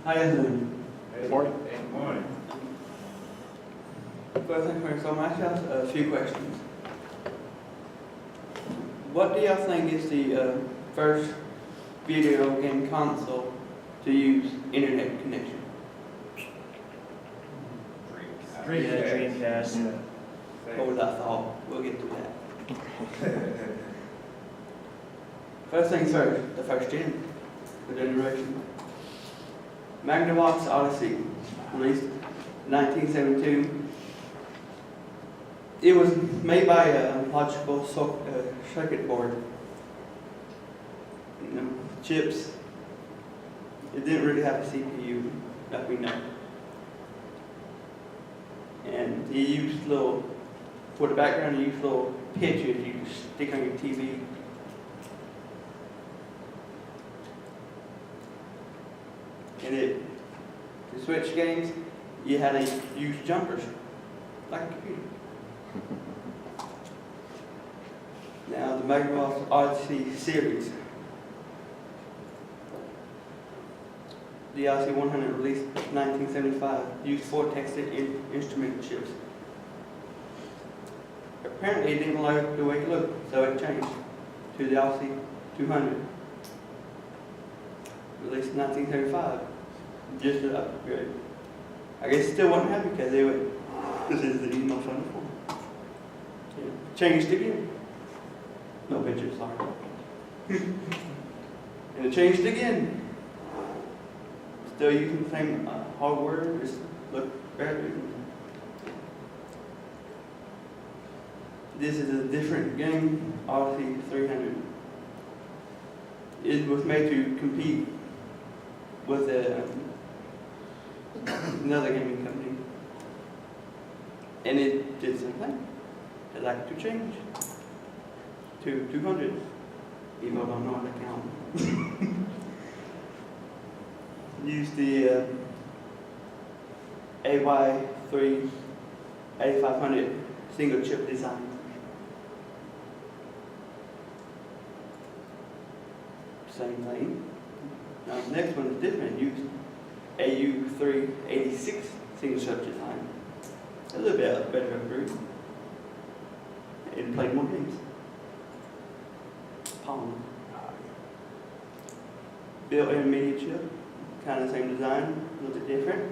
How you doing? Good morning. Good morning. First thing first, I'm going to ask a few questions. What do y'all think is the first video game console to use internet connection? Dreamcast. What was I thought? We'll get to that. First things first, the first gen, the generation. Magnavox Odyssey, released in 1972. It was made by a logical circuit board. Chips. It didn't really have a CPU that we know. And you used little, for the background, you used little pictures you stick on your TV. And to switch games, you had to use jumpers, like a computer. Now, the Magnavox Odyssey series. The Odyssey 100, released in 1975, used 4 texted instrument chips. Apparently, it didn't like the way it looked, so it changed to the Odyssey 200. Released in 1975, just an upgrade. I guess it still wasn't happy because they went, this is the email phone form. Yeah. Changed again. No pictures, sorry. And it changed again. Still using the same hardware, just look better. This is a different game, Odyssey 300. It was made to compete with another gaming company. And it did something. It liked to change to 200. Even though I don't know how to count. Use the AY3 8500 single chip design. Same thing. Now the next one is different. Use AU386 single chip design. A little bit better upgrade. And played more games. Palm. Built-in media chip. Kind of the same design, a little bit different.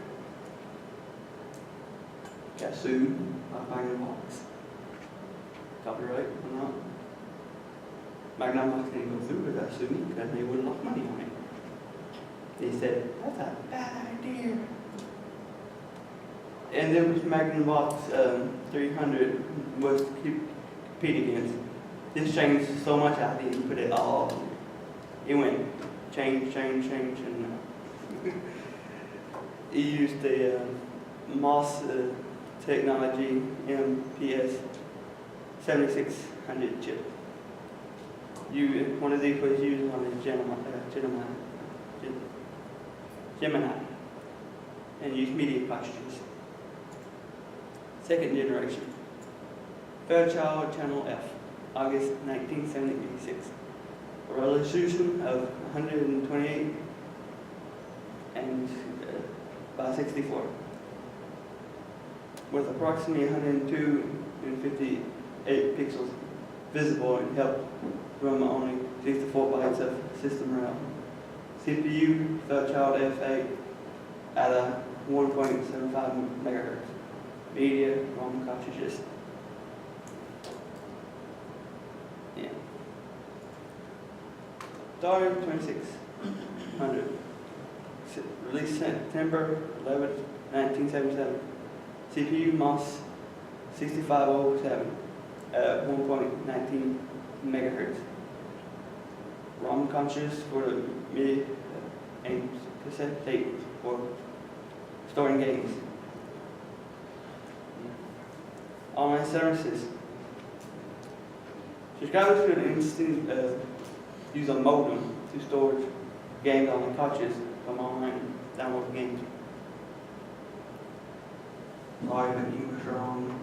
Got sued by Magnavox. Copyright or not. Magnavox didn't go through with that suit because they would have lost money on it. They said, that's a bad idea. And there was Magnavox 300 was to compete against. This changed so much I didn't put it all. It went change, and it used the MOS technology MPS 7600 chip. One of these was used on the Gemini and used media cartridges. Second generation. Fairchild Channel F, August 1976. A resolution of 128 and by 64, with approximately 102 and 58 pixels visible and helped run only 64 bytes of system RAM. CPU Fairchild F8 at a 1.75 megahertz. Media ROM cartridges. Yeah. Star 2600. Released September 11, 1977. CPU MOS 6507 at 1.19 megahertz. ROM cartridges for the MIDI and cassette tape for storing games. Online services. Subscribers could use a modem to store games on the cartridges from online download games. Sorry, but English wrong.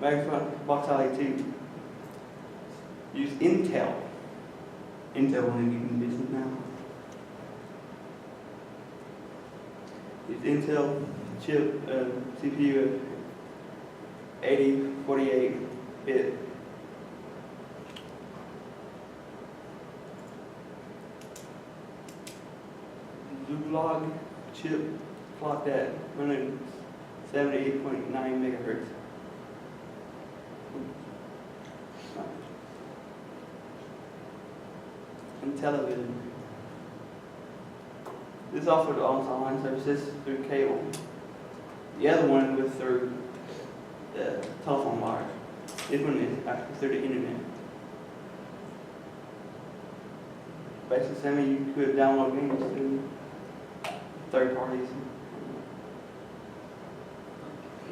Magnavox IT. Use Intel. Intel only in business It's Intel chip CPU 8048-bit. Zilog chip clocked at 178.9 megahertz. And television. This offered online services through cable. The other one was through the telephone wires. This one is actually through the internet. Basically, saying you could download games through third parties.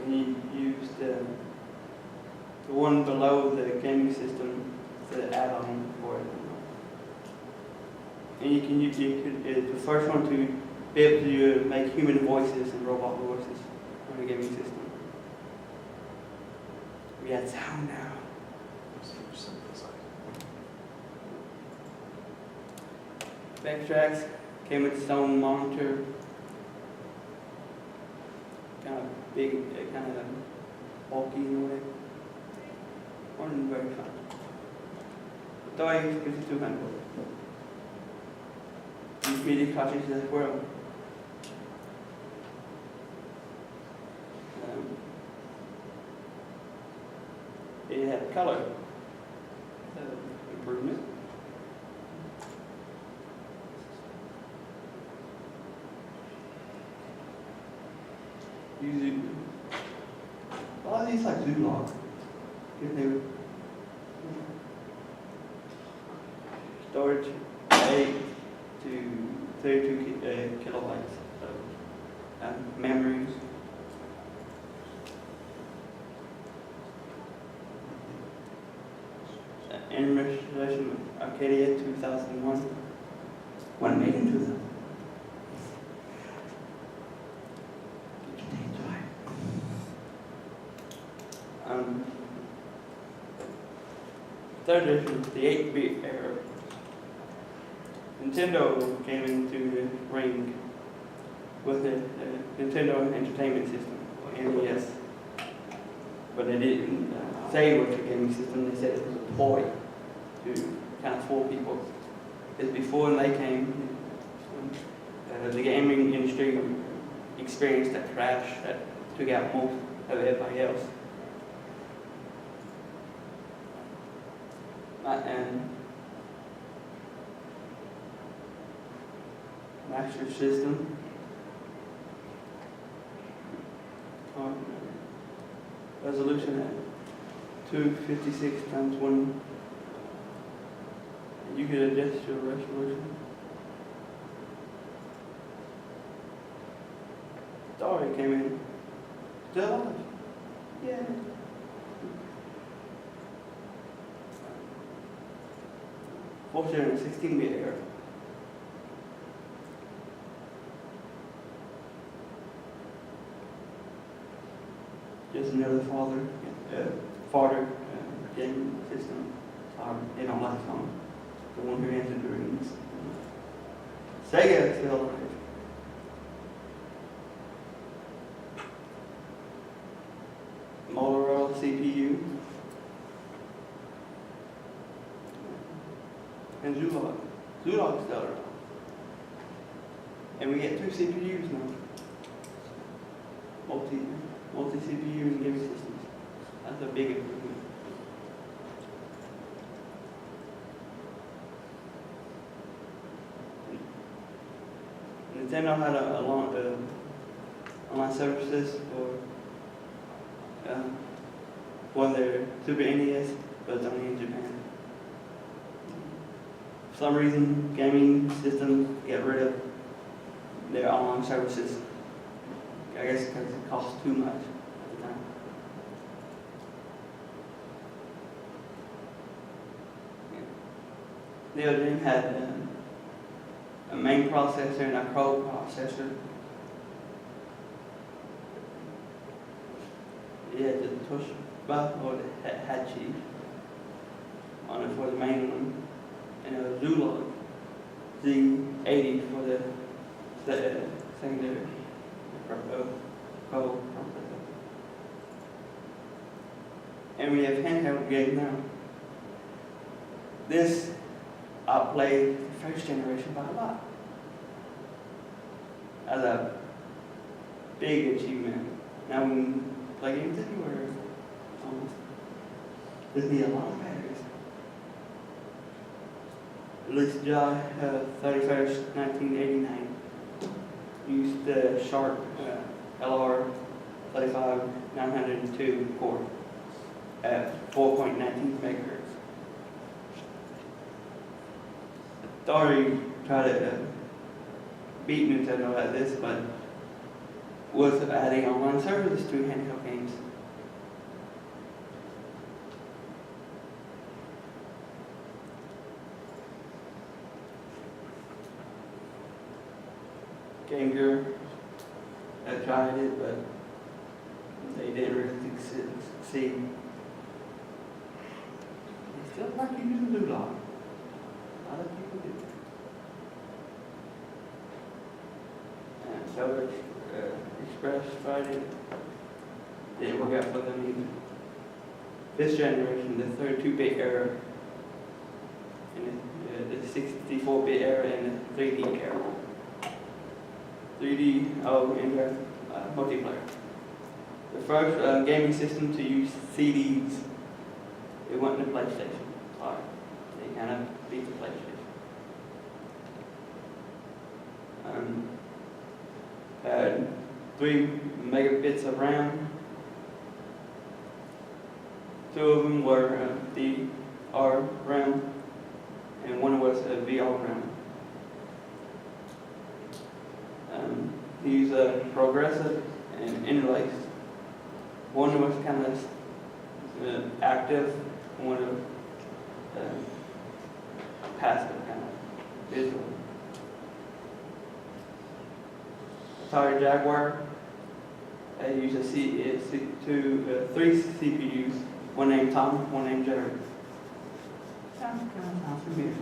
And you used the one below the gaming system, the add-on for it. And it's the first one to be able to make human voices and robot voices on a gaming system. We had sound now. Backtracks came with its own monitor. Kind of big, kind of bulky in a way. Wasn't very fun. But though I gives you 200. These media cartridges as well. It had color improvement. Using a lot of these like Zilog. Storage 8 to 32 kilobytes of memories. Animation Arcadia 2001. One made in 2000. Third edition, the 8-bit era. Nintendo came into the ring with the Nintendo Entertainment System, or NES. But they didn't say it was a gaming system, they said it was a toy to kind of fool people. Because before they came, the gaming industry experienced a crash that took out most of everybody else. And Master System. Resolution at 256 times 1. You could adjust your resolution. Story came in. Still alive. Yeah. Fortunately, 16-bit era. Just another farther game system. They don't like some. The one who answered the rings. Sega is still alive. Motorola CPU. And Zilog. Zilog is still around. And we get 2 CPUs now. Multi CPU and gaming systems. That's a big improvement. Nintendo had a long online services for their Super NES, but it's only in Japan. For some reason, gaming systems get rid of their online services. I guess because it costs too much at the time. The other game had a main processor and a pro processor. It had the Toshiba or the Hachi on it for the main one, and a Zilog Z80 for the secondary. Pro. And we have handheld games now. This outplayed the first generation by a lot. As a big achievement. Now we can play games anywhere. There'd be a lot of batteries. Released July 31st, 1989. Used the Sharp LR 35902 core at 4.19 megahertz. Atari tried to beat Nintendo at this, but was adding online services to handheld games. Game Gear tried it, but they didn't really succeed. They still like using the lock. A lot of people do. And so Express tried it. Didn't work out for them either. This generation, the 32-bit era, and the 64-bit era, and the 3D era. 3D, and multiplayer. The first gaming system to use CDs. It wasn't the PlayStation. Sorry, they kind of beat the PlayStation. Had 3 megabits of RAM. 2 of them were DR RAM, and 1 was VR RAM. These progressive and interlaced. 1 was kind of active, 1 was passive, kind of visual. Atari Jaguar used 3 CPUs, 1 named Tom, 1 named Jerry. Sounds kind of familiar.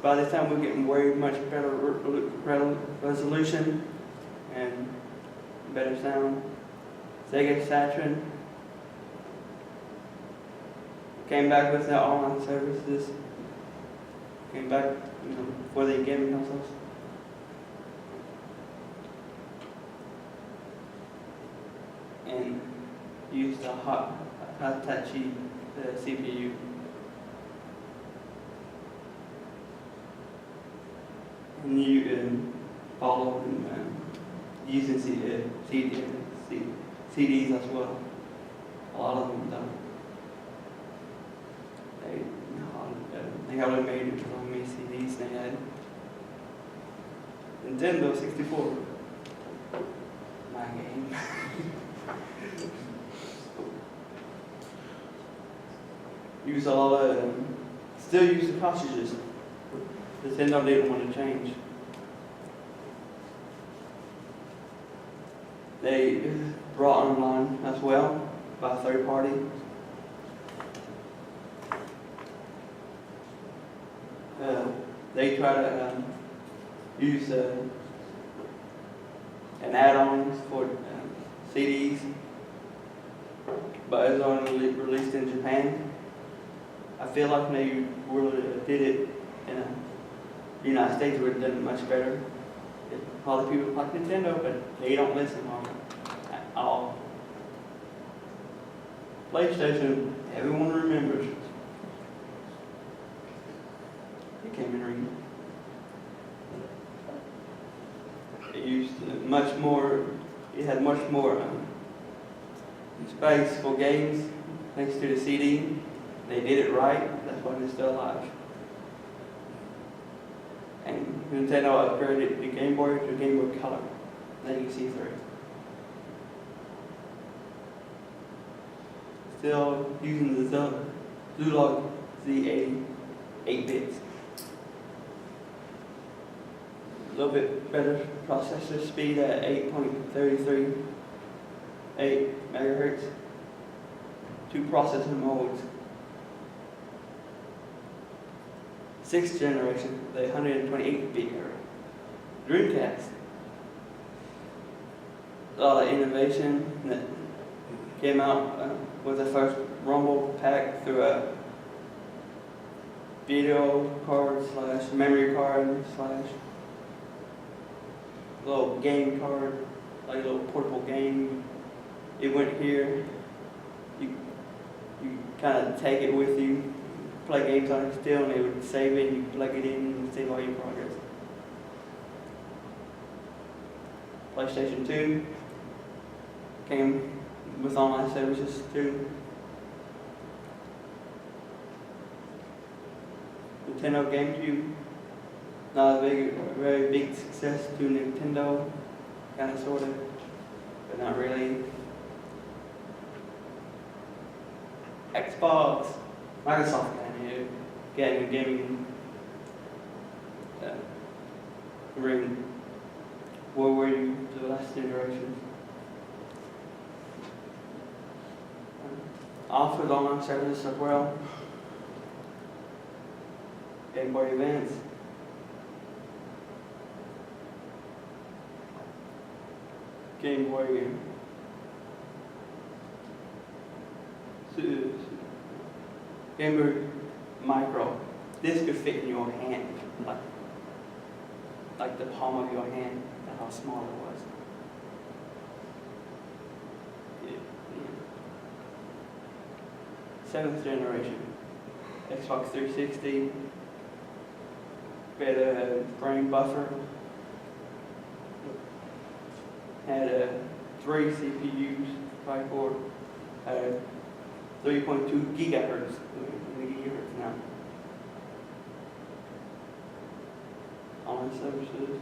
By this time, we're getting way much better resolution and better sound. Sega Saturn came back with their online services. Came back, for the gaming consoles. And used a Hitachi CPU. And you can follow using CDs as well. A lot of them don't. They only made it for how many CDs they had. Nintendo 64. My game. Use a lot of, still use the cartridges. Nintendo didn't want to change. They brought online as well by third party. They try to use an add-ons for CDs, but it's only released in Japan. I feel like they really did it in the United States would have done it much better. Probably people like Nintendo, but they don't listen at all. PlayStation, everyone remembers. It came in ring. It used much more. It had much more space for games thanks to the CD. They did it right. That's why they're still alive. And Nintendo upgraded the Game Boy to Game Boy Color. Then you can see through it. Still using the Zilog Z80 8 bits. A little bit better processor speed at 8.338 megahertz. 2 processor modes. Sixth generation, the 128-bit era. Dreamcast. A lot of innovation that came out with the first Rumble pack through a video card / memory card / little game card, like a little portable game. It went here. You kind of take it with you, play games on it still, and it would save it. And you plug it in and save all your progress. PlayStation 2 came with online services too. Nintendo GameCube, not a very big success to Nintendo, kind of sort of, but not really. Xbox, Microsoft kind of gaming ring. Where were you the last generation? Offered online services as well. Game Boy Advance. Game Boy Game Boy Micro. This could fit in your hand, like the palm of your hand. That's how small it was. Seventh generation. Xbox 360. We had a frame buffer. Had 3 CPUs, 5-core. Had 3.2 gigahertz. Gigahertz now. Online services.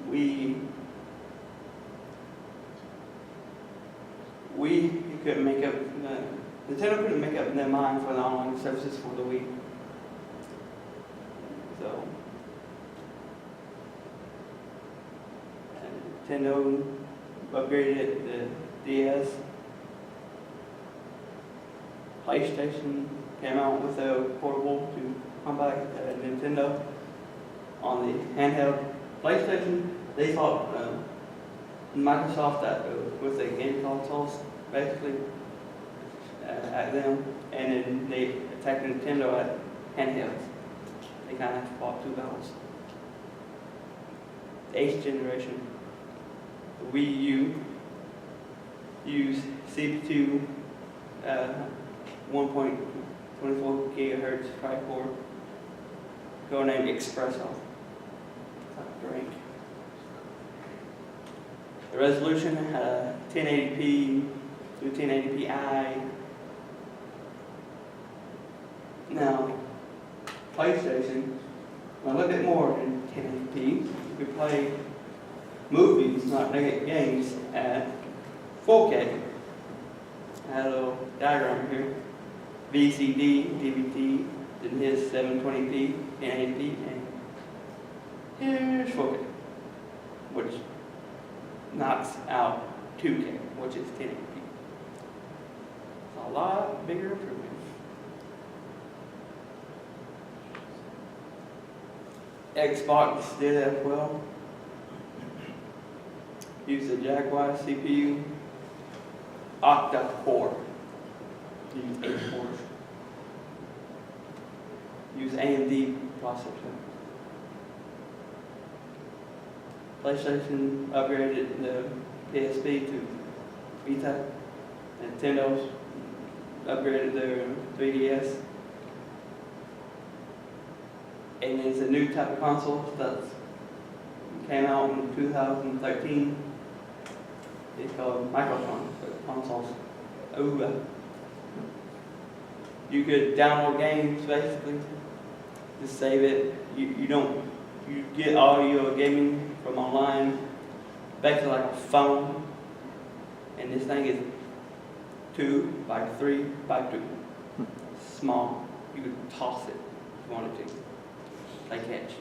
We couldn't make up. Nintendo couldn't make up their mind for the online services for the Wii. So, Nintendo upgraded the DS. PlayStation came out with a portable to combat Nintendo on the handheld PlayStation. They fought Microsoft with the game consoles, basically, at them, and then they attacked Nintendo at handhelds. They kind of fought two battles. The 8th generation, the Wii U, used CPU 1.24 gigahertz tri-core, codenamed Espresso. Drink. The resolution had 1080p to 1080pi. Now, PlayStation, a little bit more than 1080p. You could play movies, not games, at 4K. I had a little diagram here. VCD, DVD, then here's 720p, 1080p, and here's 4K, which knocks out 2K, which is 1080p. It's a lot bigger improvement. Xbox did as well. Use a Jaguar CPU, octa-core. Use 8 cores. Use AMD processor. PlayStation upgraded the PSP to Vita. Nintendo's upgraded their 3DS. And there's a new type of console that came out in 2013. It's called microphone consoles. You could download games basically, just save it. You get all your gaming from online, basically like a phone. And this thing is 2 by 3 by 2. Small. You could toss it if you wanted to. Play catch.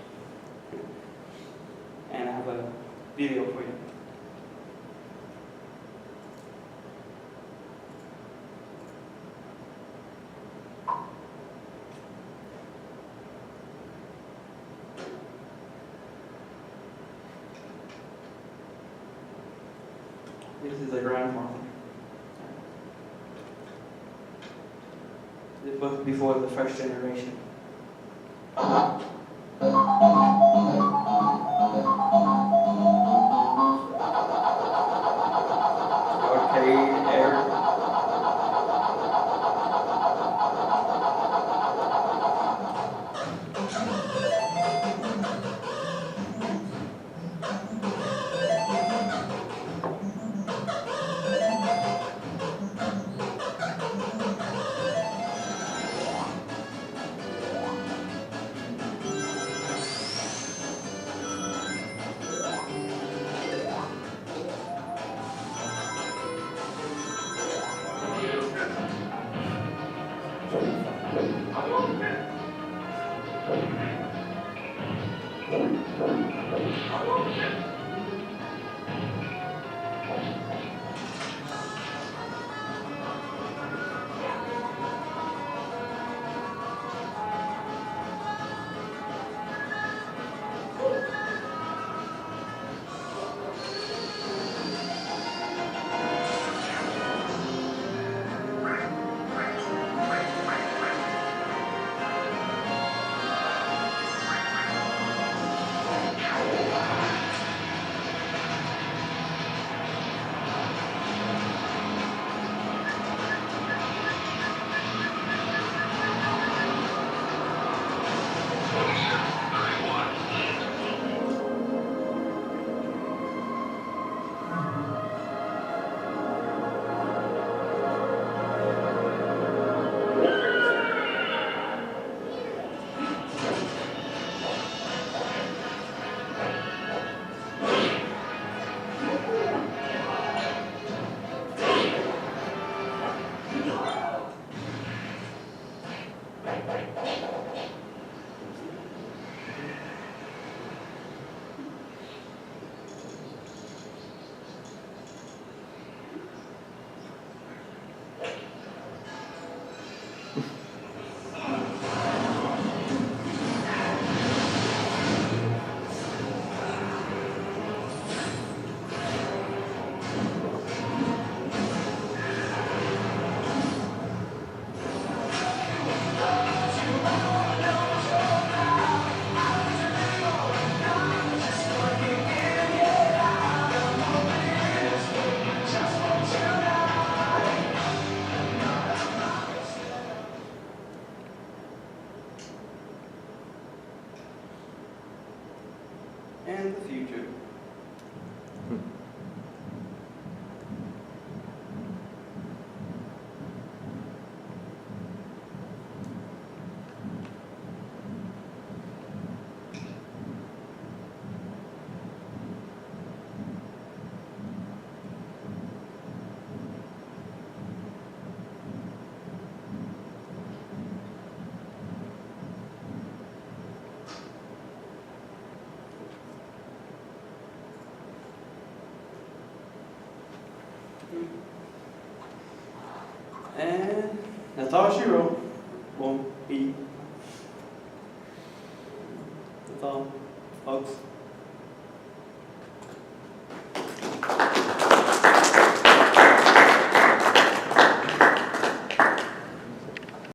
And I have a video for you. This is a grandfather. This was before the first generation. Arcade era. And the future. And that's all she wrote. Won't be. That's all, folks.